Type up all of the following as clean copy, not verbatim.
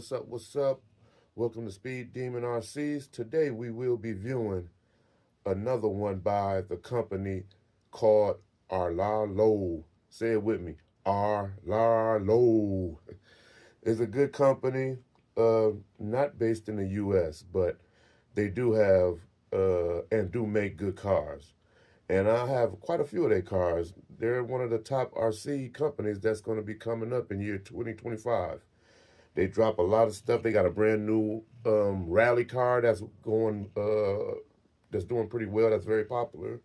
what's up, what's up? Welcome to Speed Demon RCs. Today we will be viewing another one by the company called Arlalo. Say it with me. Arlalo. It's a good company, not based in the US, but they do have and do make good cars. And I have quite a few of their cars. They're one of the top RC companies that's going to be coming up in year 2025. They drop a lot of stuff. They got a brand new rally car that's doing pretty well. That's very popular.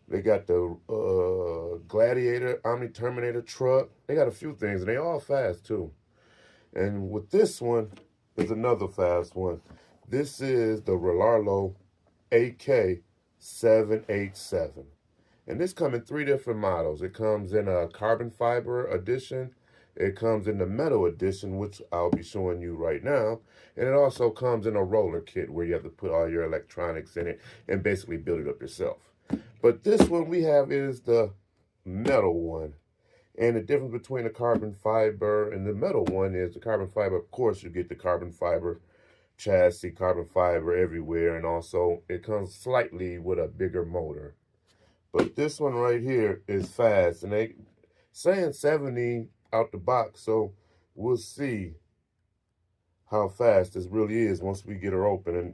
They got the Gladiator, Omni Terminator truck. They got a few things, and they all fast too. And with this one is another fast one. This is the Relarlo AK787. And this comes in three different models. It comes in a carbon fiber edition. It comes in the metal edition, which I'll be showing you right now. And it also comes in a roller kit where you have to put all your electronics in it and basically build it up yourself. But this one we have is the metal one. And the difference between the carbon fiber and the metal one is the carbon fiber, of course, you get the carbon fiber chassis, carbon fiber everywhere, and also it comes slightly with a bigger motor. But this one right here is fast, and they saying 70 out the box, so we'll see how fast this really is once we get her open and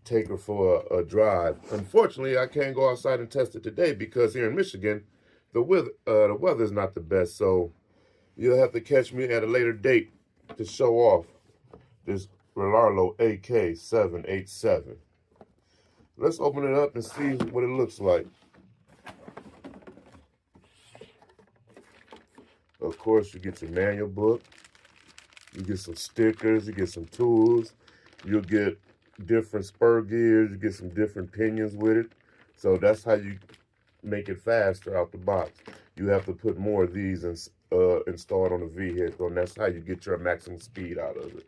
take her for a drive. Unfortunately, I can't go outside and test it today because here in Michigan, the weather's not the best, so you'll have to catch me at a later date to show off this Relarlo AK787. Let's open it up and see what it looks like. Of course, you get your manual book, you get some stickers, you get some tools, you'll get different spur gears, you get some different pinions with it. So that's how you make it faster out the box. You have to put more of these installed on the vehicle, and that's how you get your maximum speed out of it.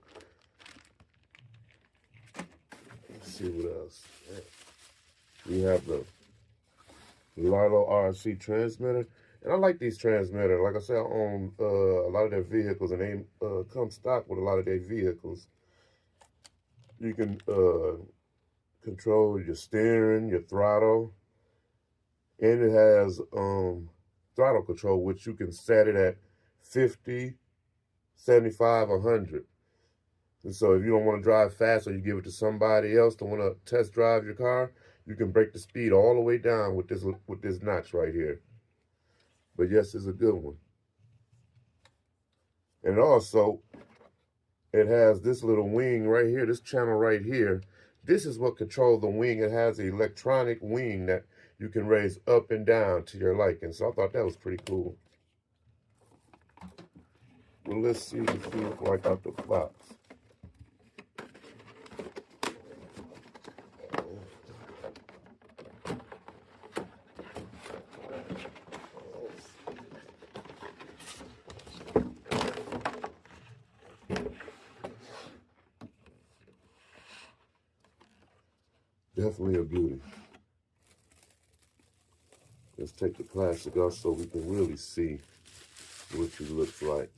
Let's see what else. We have the Larlo RC transmitter. And I like these transmitters. Like I said, I own a lot of their vehicles, and they come stock with a lot of their vehicles. You can control your steering, your throttle, and it has throttle control, which you can set it at 50, 75, 100. And so if you don't want to drive fast or you give it to somebody else to want to test drive your car, you can break the speed all the way down with this notch right here. But yes, it's a good one. And also, it has this little wing right here, this channel right here. This is what controls the wing. It has an electronic wing that you can raise up and down to your liking. So I thought that was pretty cool. Well, let's see what it feels like out the box. Definitely a beauty. Let's take the plastic off so we can really see what she looks like.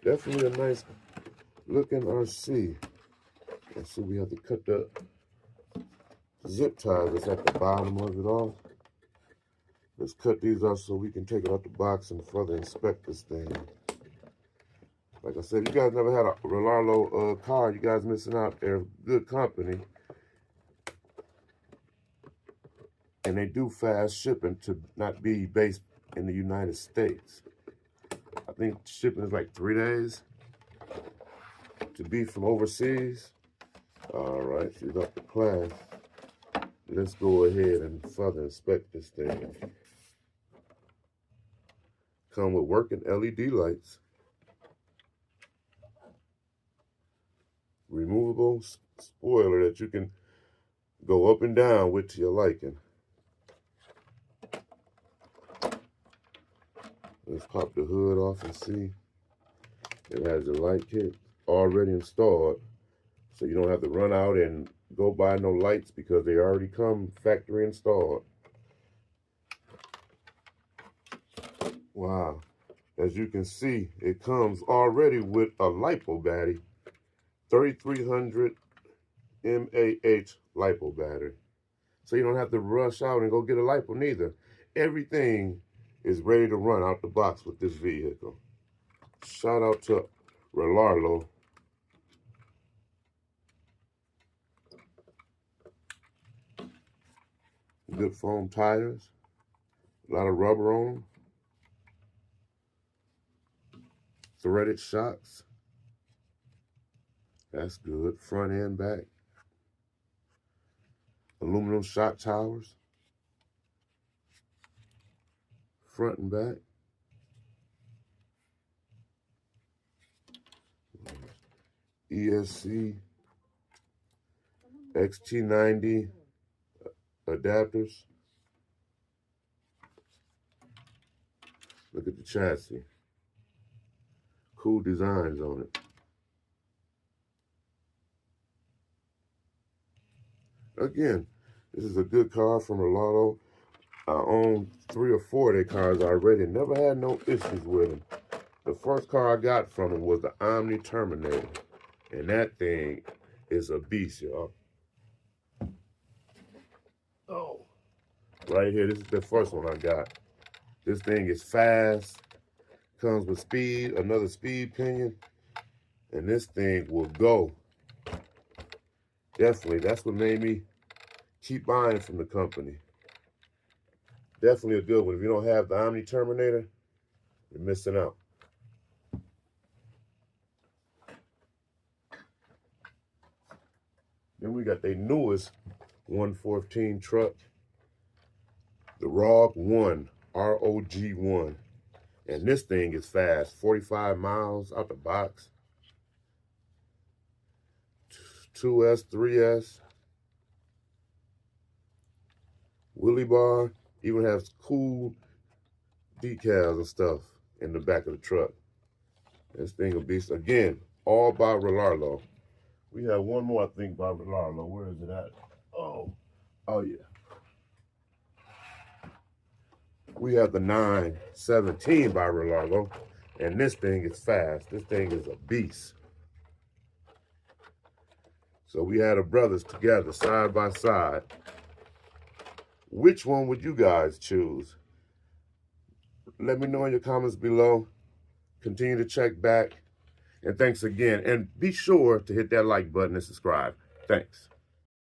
Definitely a nice looking RC. Let's see, we have to cut the zip ties that's at the bottom of it off. Let's cut these off so we can take it out the box and further inspect this thing. Like I said, you guys never had a Relarlo car, you guys missing out. They're good company. And they do fast shipping to not be based in the United States. I think shipping is like 3 days to be from overseas. All right, she's up to class. Let's go ahead and further inspect this thing. Come with working LED lights. Removable spoiler that you can go up and down with to your liking. Let's pop the hood off and see. It has the light kit already installed, so you don't have to run out and go buy no lights because they already come factory installed. Wow. As you can see, it comes already with a LiPo battery, 3300 mAh LiPo battery. So you don't have to rush out and go get a LiPo neither. Everything is ready to run out the box with this vehicle. Shout out to Relarlo. Good foam tires, a lot of rubber on them. Threaded shocks. That's good. Front and back. Aluminum shock towers. Front and back. ESC XT90 adapters. Look at the chassis. Cool designs on it. Again, this is a good car from Relarlo. I own 3 or 4 of their cars already. Never had no issues with them. The first car I got from them was the Omni Terminator. And that thing is a beast, y'all. Oh. Right here, this is the first one I got. This thing is fast. Comes with speed, another speed pinion. And this thing will go. Definitely, that's what made me keep buying from the company. Definitely a good one. If you don't have the Omni Terminator, you're missing out. Then we got their newest 114 truck, the ROG1, ROG1. And this thing is fast, 45 miles out the box. 2S, 3S. Wheelie bar, even has cool decals and stuff in the back of the truck. This thing a beast. Again, all by Relarlo. We have one more, I think, by Relarlo. Where is it at? Oh yeah. We have the 917 by Relarlo, and this thing is fast. This thing is a beast. So we had the brothers together, side by side. Which one would you guys choose? Let me know in your comments below. Continue to check back. And thanks again. And be sure to hit that like button and subscribe. Thanks.